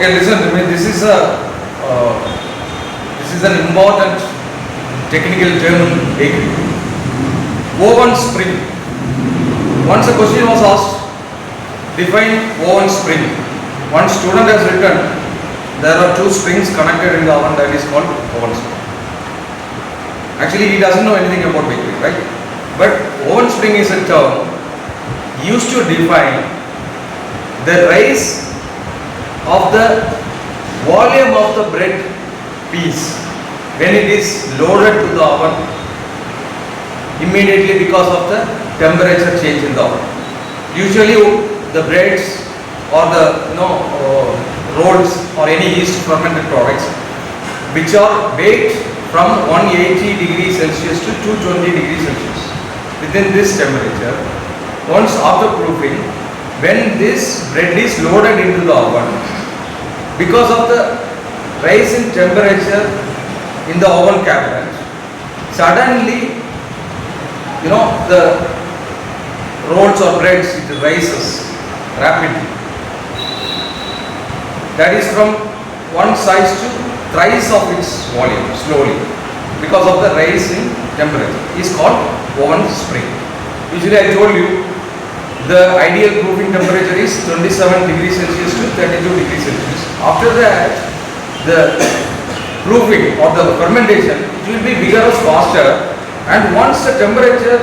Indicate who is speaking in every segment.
Speaker 1: Okay, listen to me. This is an important technical term in bakery. Oven spring. Once a question was asked, define oven spring. One student has written, there are two springs connected in the oven, that is called oven spring. Actually, he doesn't know anything about bakery, right? But oven spring is a term used to define the rise of the volume of the bread piece when it is loaded to the oven immediately because of the temperature change in the oven. Usually the breads or the rolls or any yeast fermented products which are baked from 180 degrees Celsius to 220 degrees Celsius. Within this temperature, once after proofing, when this bread is loaded into the oven, because of the rise in temperature in the oven cabinet, suddenly the rolls or breads, it rises rapidly. That is from one size to thrice of its volume slowly because of the rise in temperature. It is called oven spring. Usually I told you the ideal proofing temperature is 27 degrees Celsius to 32 degrees Celsius. After that, the proofing or the fermentation, it will be vigorous faster, and once the temperature,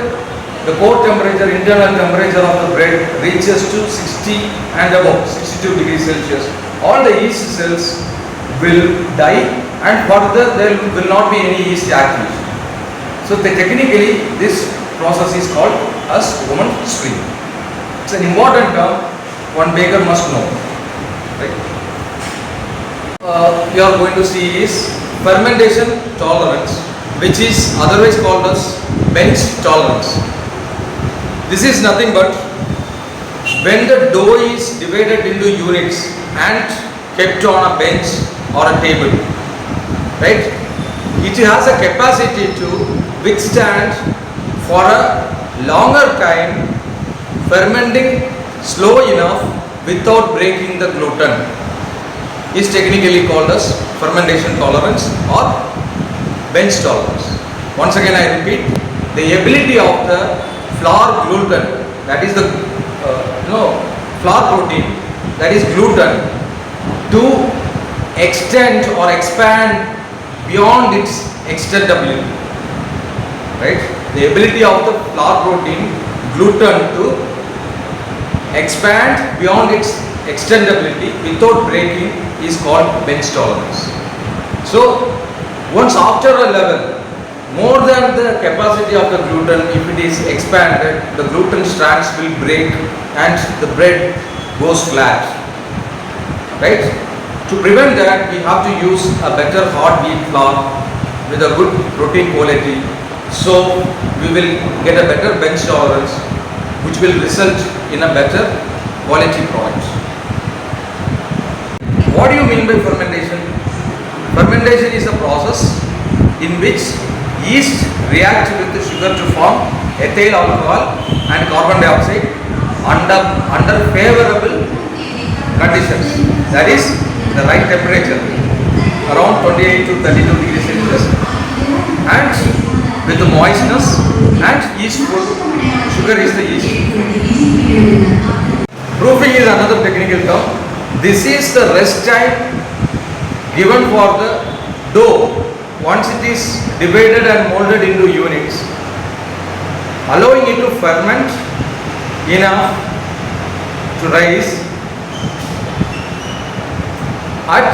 Speaker 1: the core temperature, internal temperature of the bread reaches to 60 and above, 62 degrees Celsius, all the yeast cells will die and further there will not be any yeast activation. So technically this process is called as oven spring. It's an important term one baker must know. Right? We are going to see is fermentation tolerance, which is otherwise called as bench tolerance. This is nothing but when the dough is divided into units and kept on a bench or a table, right? It has a capacity to withstand for a longer time fermenting slow enough without breaking the gluten is technically called as fermentation tolerance or bench tolerance. Once again I repeat, the ability of the flour gluten, that is the flour protein, that is gluten, to extend or expand beyond its extendability, right? The ability of the flour protein gluten to expand beyond its extendability without breaking is called bench tolerance. So once after a level more than the capacity of the gluten, if it is expanded, the gluten strands will break and the bread goes flat, right? To prevent that, we have to use a better hard wheat flour with a good protein quality, so we will get a better bench tolerance which will result in a better quality product. What do you mean by fermentation? Fermentation is a process in which yeast react with the sugar to form ethyl alcohol and carbon dioxide under favorable conditions, that is the right temperature around 28 to 32 degrees Celsius and with the moistness and yeastful. Sugar is the yeast. Proofing is another technical term. This is the rest time given for the dough once it is divided and molded into units, allowing it to ferment enough to rise at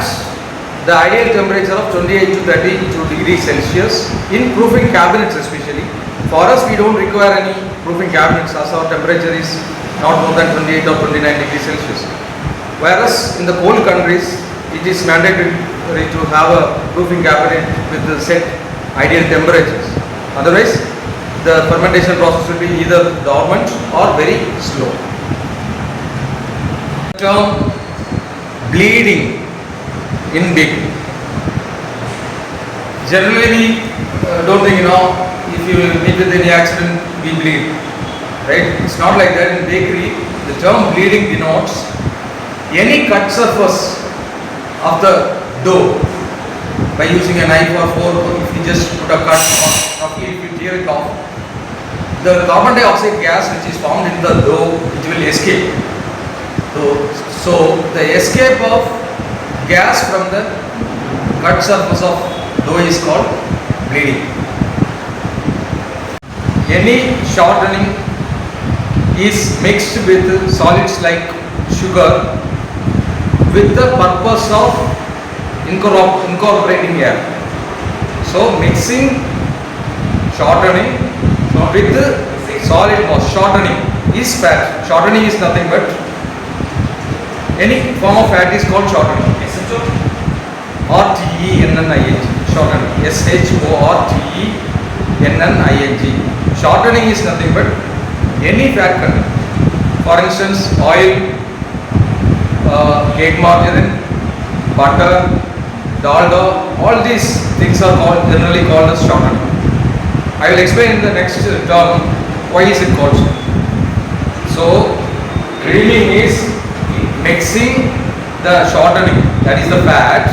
Speaker 1: the ideal temperature of 28 to 32 degrees Celsius in proofing cabinets especially. For us, we don't require any proofing cabinets as our temperature is not more than 28 or 29 degrees Celsius. Whereas in the cold countries, it is mandatory to have a proofing cabinet with the set ideal temperatures. Otherwise, the fermentation process will be either dormant or very slow. The term bleeding in bakery. Generally we don't think, if you meet with any accident, we bleed, right? It's not like that in bakery. The term bleeding denotes any cut surface of the dough by using a knife or fork. If you just put a cut or roughly if you tear it off, the carbon dioxide gas which is formed in the dough, it will escape. So the escape of gas from the cut surface of dough is called bleeding. Any shortening is mixed with solids like sugar with the purpose of incorporating air. So mixing shortening with solid mass. Shortening is fat. Shortening is nothing but any form of fat is called shortening. Shortening. Shortening. Shortening. Shortening is nothing but any fat content. For instance, oil, cake margarine, butter, dalda, all these things are generally called as shortening. I will explain in the next term why is it called so. So, creaming is mixing the shortening, that is the fat,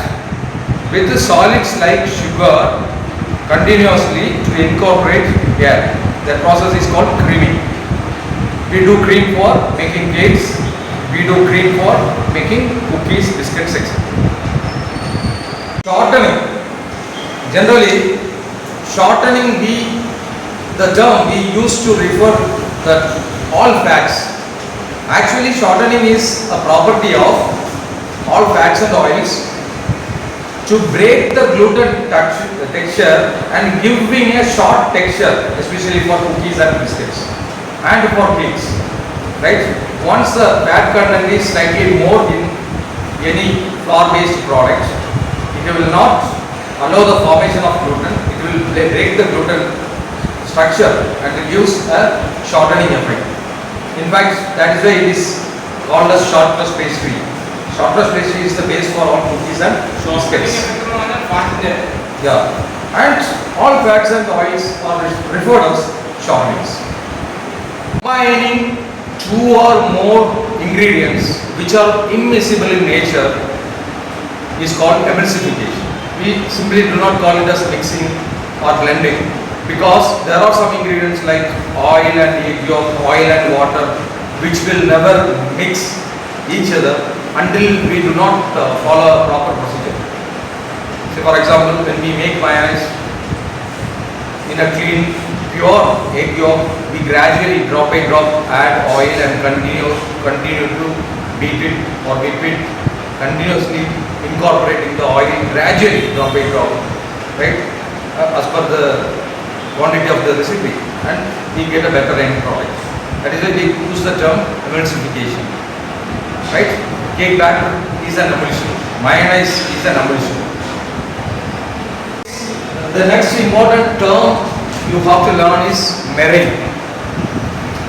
Speaker 1: with the solids like sugar continuously to incorporate air. That process is called creaming. We do cream for making cakes, we do cream for making cookies, biscuits, etc. Shortening. Generally, shortening the term we use to refer that all fats. Actually, shortening is a property of all fats and oils to break the gluten texture and giving a short texture, especially for cookies and biscuits and for cakes. Right? Once the fat content is slightly more in any flour-based product, it will not allow the formation of gluten. It will break the gluten structure and it gives a shortening effect. In fact, that is why it is called as short crust pastry. Short crust pastry is the base for all cookies and biscuits. Yeah, and all fats and oils are referred as shortenings. Combining two or more ingredients which are immiscible in nature is called emulsification. We simply do not call it as mixing or blending because there are some ingredients like oil and egg yolk, oil and water which will never mix each other until we do not follow a proper procedure. Say for example, when we make mayonnaise in a clean pure egg yolk, we gradually drop by drop add oil and continue to beat it or whip it, continuously incorporating the oil gradually drop by drop, right, as per the quantity of the recipe, and we get a better end product. That is why we use the term emulsification. Right? Cake batter is an emulsion. Mayonnaise is an emulsion. The next important term you have to learn is meringue.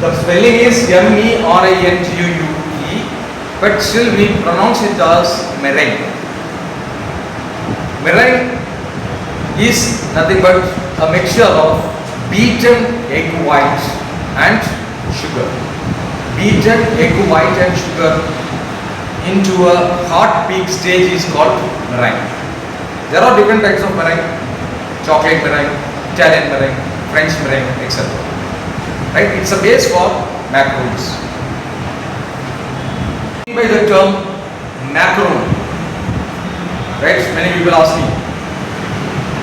Speaker 1: The spelling is M-E-R-I-N-G-U-E, but still we pronounce it as meringue. Meringue is nothing but a mixture of beaten egg white and sugar. Beaten egg white and sugar into a hot peak stage is called meringue. There are different types of meringue: chocolate meringue, Italian meringue, French meringue, etc. Right? It's a base for macaroons. By the term macaron, right? Many people ask me,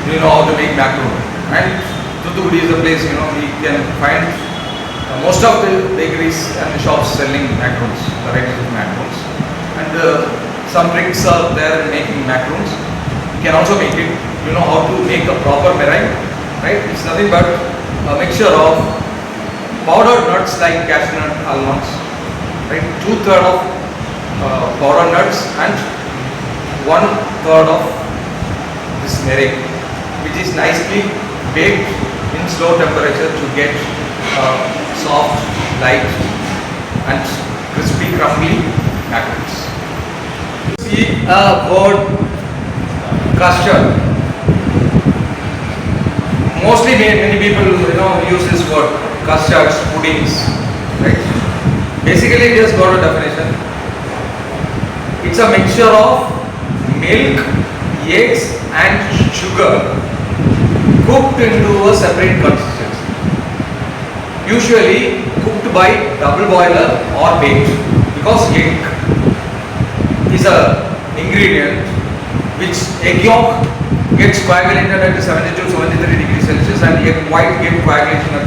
Speaker 1: do you know how to make macaron? And Thuthukudi is a place, we can find most of the bakeries and the shops selling macarons, varieties of macarons. And some tricks are there in making macarons. You can also make it, you know how to make a proper meringue, right? It's nothing but a mixture of powdered nuts like cashew nut, almonds, right? 2/3 of powdered nuts and 1/3 of this meringue, which is nicely baked in slow temperature to get soft, light and crispy, crumbly macarons. See a word custard. Mostly many people use this word custards, puddings, right? Basically it has got a definition. It's a mixture of milk, eggs and sugar cooked into a separate consistency. Usually cooked by double boiler or baked, because egg is a ingredient which egg yolk gets coagulated at 72-73 degrees Celsius and egg white gets coagulation at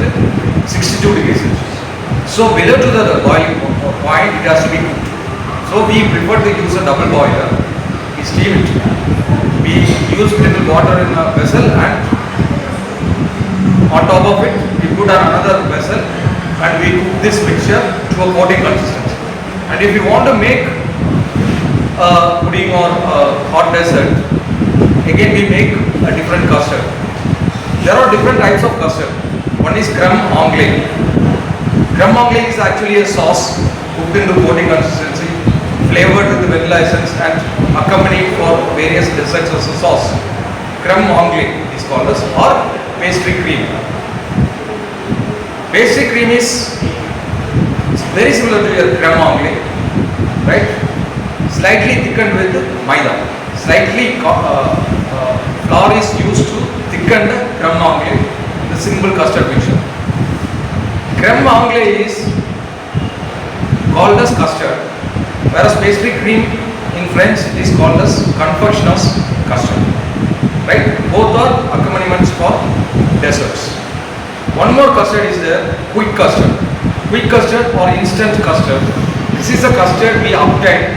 Speaker 1: 62 degrees Celsius. So below to the boiling point it has to be cooked. So we prefer to use a double boiler. We steam it. We use little water in a vessel and on top of it we put another vessel and we cook this mixture to a coating consistency. And if you want to make a pudding or a hot dessert, again we make a different custard. There are different types of custard. One is creme anglaise. Creme anglaise is actually a sauce cooked into coating consistency, flavored with the vanilla essence and accompanied for various desserts as a sauce. Creme anglaise is called as, or pastry cream. Pastry cream is very similar to your creme anglaise, right? Slightly thickened with maida. Slightly flour is used to thicken the creme anglaise, the simple custard mixture. Creme anglaise is called as custard, whereas pastry cream in French is called as confectioner's custard. Right? Both are accompaniments for desserts. One more custard is there, quick custard. Quick custard or instant custard. This is a custard we obtain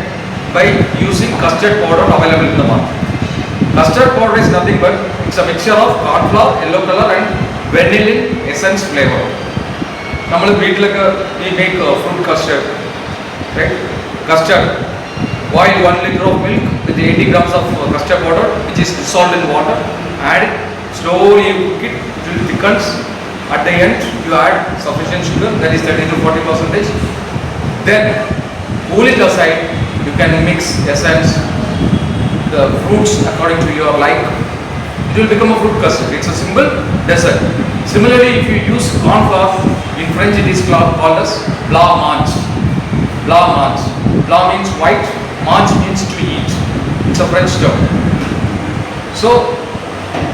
Speaker 1: by using custard powder available in the market. Custard powder is nothing but it's a mixture of corn flour, yellow color and vanillin essence flavor. We make fruit custard, right? Custard. Boil 1 liter of milk with 80 grams of custard powder, which is dissolved in water. Add it, slowly you cook it till it thickens. At the end, you add sufficient sugar, that is 30-40%. Then cool it aside. You can mix essence, the fruits according to your like. It will become a fruit custard. It's a simple dessert. Similarly, if you use corn flour, in French it is called as blanc mange. Blanc mange. Blanc means white, mange means to eat. It's a French term. So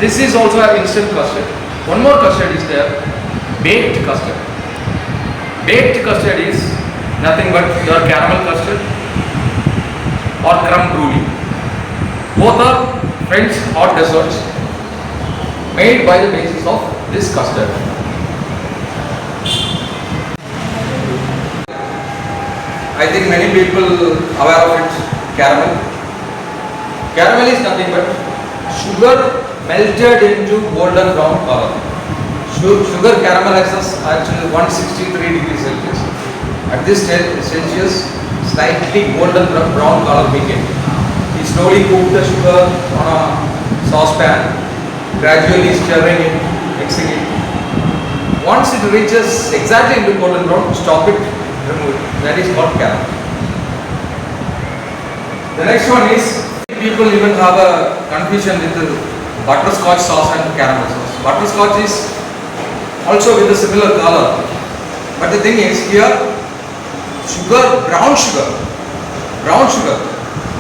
Speaker 1: this is also an instant custard. One more custard is there, baked custard. Baked custard is nothing but your caramel custard or creme brulee. Both are French hot desserts made by the basis of this custard. I think many people aware of it, caramel. Caramel is nothing but sugar melted into golden brown color. Sugar caramelizes actually 163 degrees Celsius. At this Celsius, slightly golden brown color became. We slowly cook the sugar on a saucepan, gradually stirring it, mixing it. Once it reaches exactly into golden brown, stop it, remove it. That is called caramel. The next one is, people even have a confusion with the butterscotch sauce and caramel sauce. Butterscotch is also with a similar color, but the thing is here, brown sugar,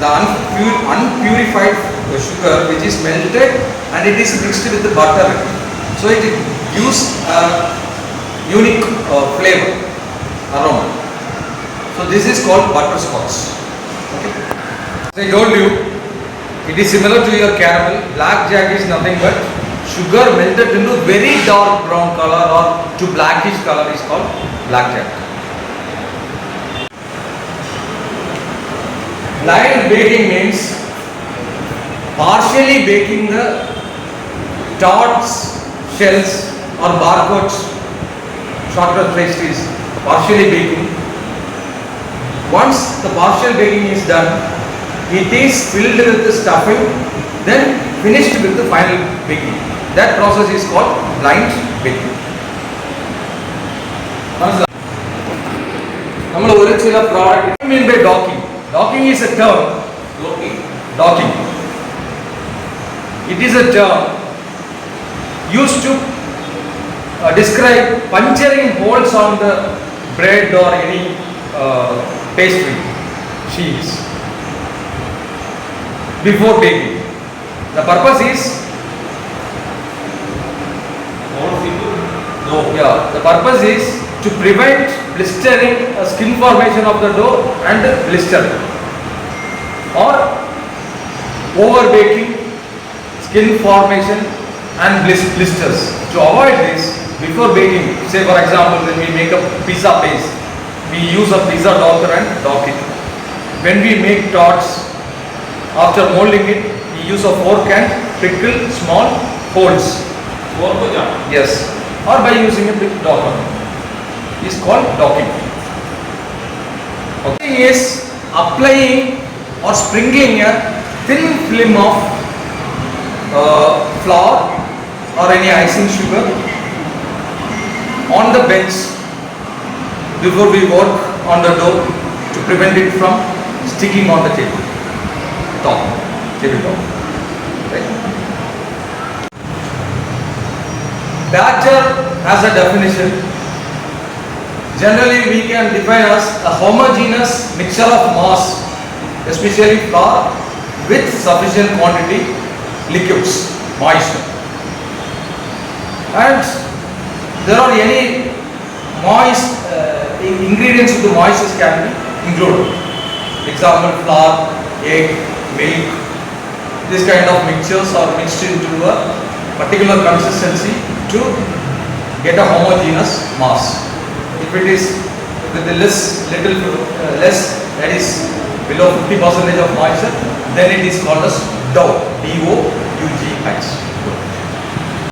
Speaker 1: the unpurified sugar which is melted and it is mixed with the butter, so it gives a unique flavor, aroma. So this is called butterscotch. Okay. As I told you, it is similar to your caramel. Blackjack is nothing but sugar melted into very dark brown color or to blackish color is called blackjack. Blind baking means partially baking the tarts, shells or barcodes, shortbread pastries, partially baking. Once the partial baking is done, it is filled with the stuffing, then finished with the final baking. That process is called blind baking. What do you mean by docking? Docking is a term. Docking. It is a term used to describe puncturing holes on the bread or any pastry sheets. before baking. The purpose is, the purpose is to prevent blistering, skin formation of the dough and blister, or over baking, skin formation and blisters. To avoid this, before baking, say for example when we make a pizza base, we use a pizza dougher and dock it. When we make tarts, after molding it, we use a fork and prickle small holes. Yes, or by using a big docker. Is called docking. Okay, is applying or sprinkling a thin film of flour or any icing sugar on the bench before we work on the dough to prevent it from sticking on the table top. Right? Batter has a definition. Generally, we can define as a homogeneous mixture of mass, especially flour, with sufficient quantity liquids, moisture. And there are any moist ingredients of the moistures can be included. Example, flour, egg, milk. This kind of mixtures are mixed into a particular consistency to get a homogeneous mass. If it is with the less, that is below 50% of moisture, then it is called as dough, D-O-U-G-H.